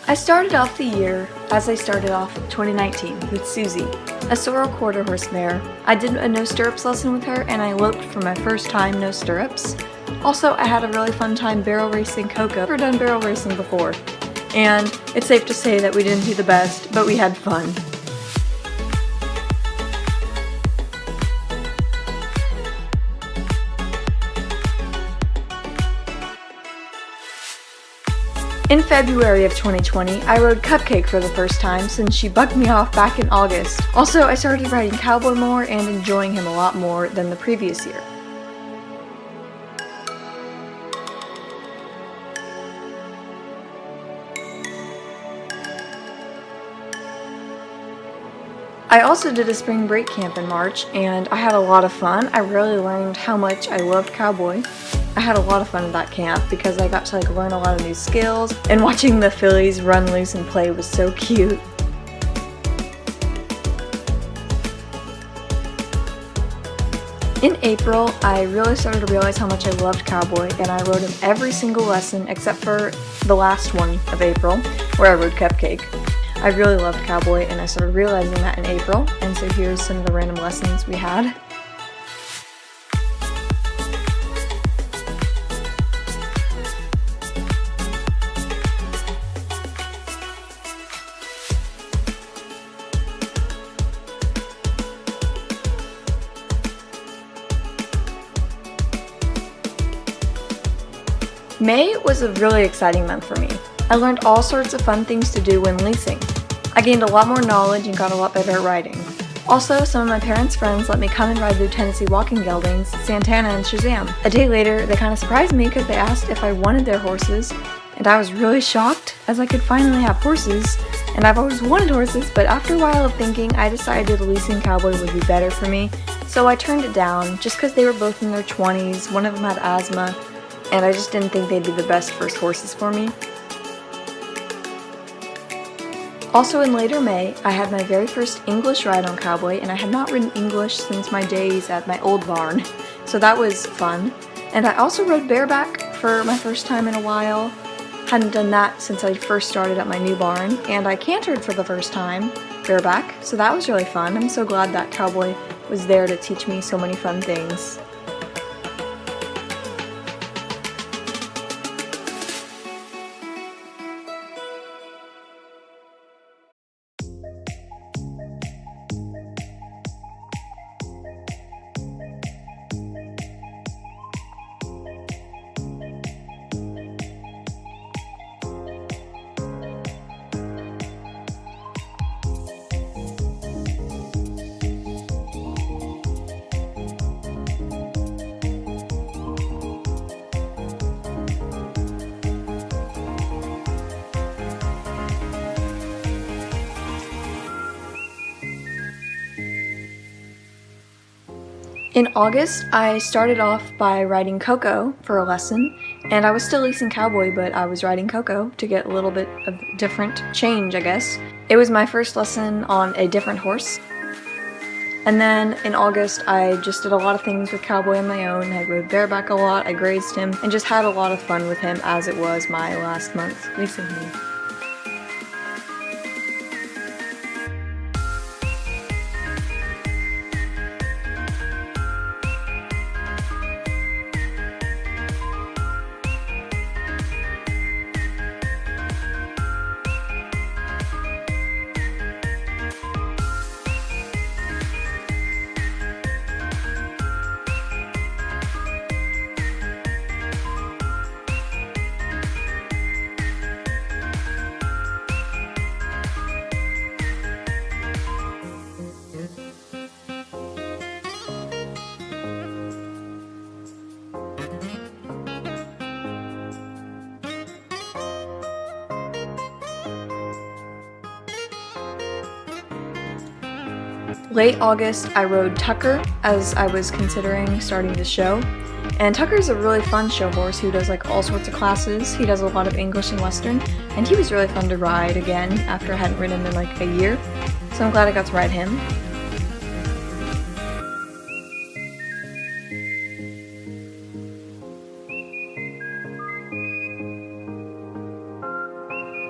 I started off the year as I started off 2019 with Susie, a sorrel quarter horse mare. I did a no stirrups lesson with her and I eloped for my first time no stirrups. Also, I had a really fun time barrel racing Coco. I've never done barrel racing before, and it's safe to say that we didn't do the best, but we had fun. In February of 2020, I rode Cupcake for the first time since she bucked me off back in August. Also, I started riding Cowboy more and enjoying him a lot more than the previous year. I also did a spring break camp in March, and I had a lot of fun. I really learned how much I loved Cowboy. I had a lot of fun at that camp because I got to learn a lot of new skills, and watching the fillies run loose and play was so cute. In April, I really started to realize how much I loved Cowboy, and I rode him every single lesson except for the last one of April, where I rode Cupcake. I really loved Cowboy, and I started realizing that in April, and so here's some of the random lessons we had. May was a really exciting month for me. I learned all sorts of fun things to do when leasing. I gained a lot more knowledge and got a lot better at riding. Also, some of my parents' friends let me come and ride their Tennessee walking geldings, Santana and Shazam. A day later, they kind of surprised me because they asked if I wanted their horses, and I was really shocked as I could finally have horses, and I've always wanted horses, but after a while of thinking, I decided leasing Cowboy would be better for me, so I turned it down just because they were both in their 20s, one of them had asthma, and I just didn't think they'd be the best first horses for me. Also in later May, I had my very first English ride on Cowboy, and I had not ridden English since my days at my old barn, so that was fun. And I also rode bareback for my first time in a while. Hadn't done that since I first started at my new barn, and I cantered for the first time bareback, so that was really fun. I'm so glad that Cowboy was there to teach me so many fun things. In August, I started off by riding Coco for a lesson, and I was still leasing Cowboy, but I was riding Coco to get a little bit of different change, I guess. It was my first lesson on a different horse. And then in August, I just did a lot of things with Cowboy on my own. I rode bareback a lot, I grazed him, and just had a lot of fun with him as it was my last month leasing him. Late August, I rode Tucker as I was considering starting the show. And Tucker's a really fun show horse who does all sorts of classes. He does a lot of English and Western, and he was really fun to ride again after I hadn't ridden him in a year. So I'm glad I got to ride him.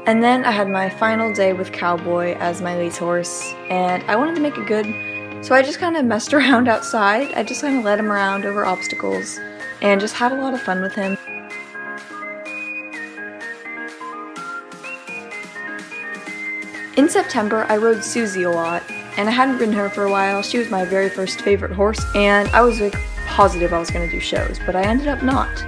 And then I had my final day with Cowboy as my lease horse, and I wanted to make it good, so I just kind of messed around outside. I just kind of led him around over obstacles and just had a lot of fun with him. In September, I rode Susie a lot, and I hadn't ridden her for a while. She was my very first favorite horse, and I was like positive I was going to do shows, but I ended up not.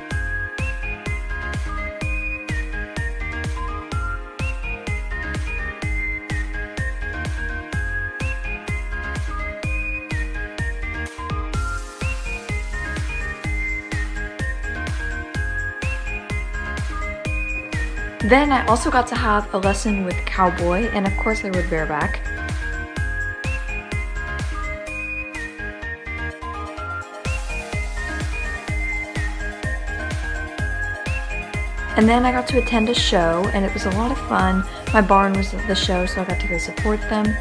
Then I also got to have a lesson with Cowboy, and of course I rode bareback. And then I got to attend a show, and it was a lot of fun. My barn was at the show, so I got to go support them.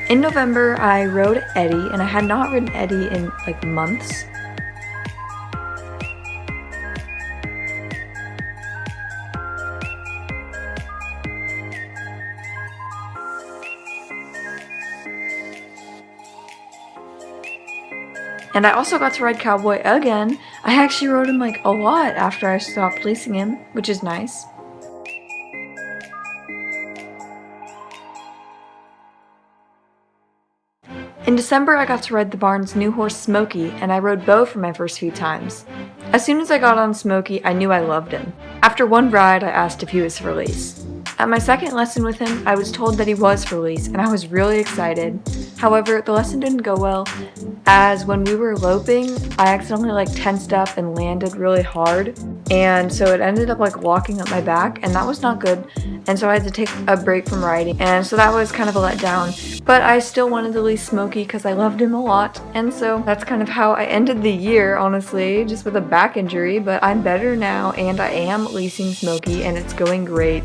In November, I rode Eddie, and I had not ridden Eddie in like months. And I also got to ride Cowboy again. I actually rode him like a lot after I stopped leasing him, which is nice. In December, I got to ride the barn's new horse, Smokey, and I rode Bo for my first few times. As soon as I got on Smokey, I knew I loved him. After one ride, I asked if he was for lease. At my second lesson with him, I was told that he was for lease, and I was really excited. However, the lesson didn't go well, as when we were loping, I accidentally like tensed up and landed really hard, and so it ended up like locking up my back, and that was not good, and so I had to take a break from riding, and so that was kind of a letdown. But I still wanted to lease Smokey because I loved him a lot, and so that's kind of how I ended the year, honestly, just with a back injury, but I'm better now, and I am leasing Smokey, and it's going great.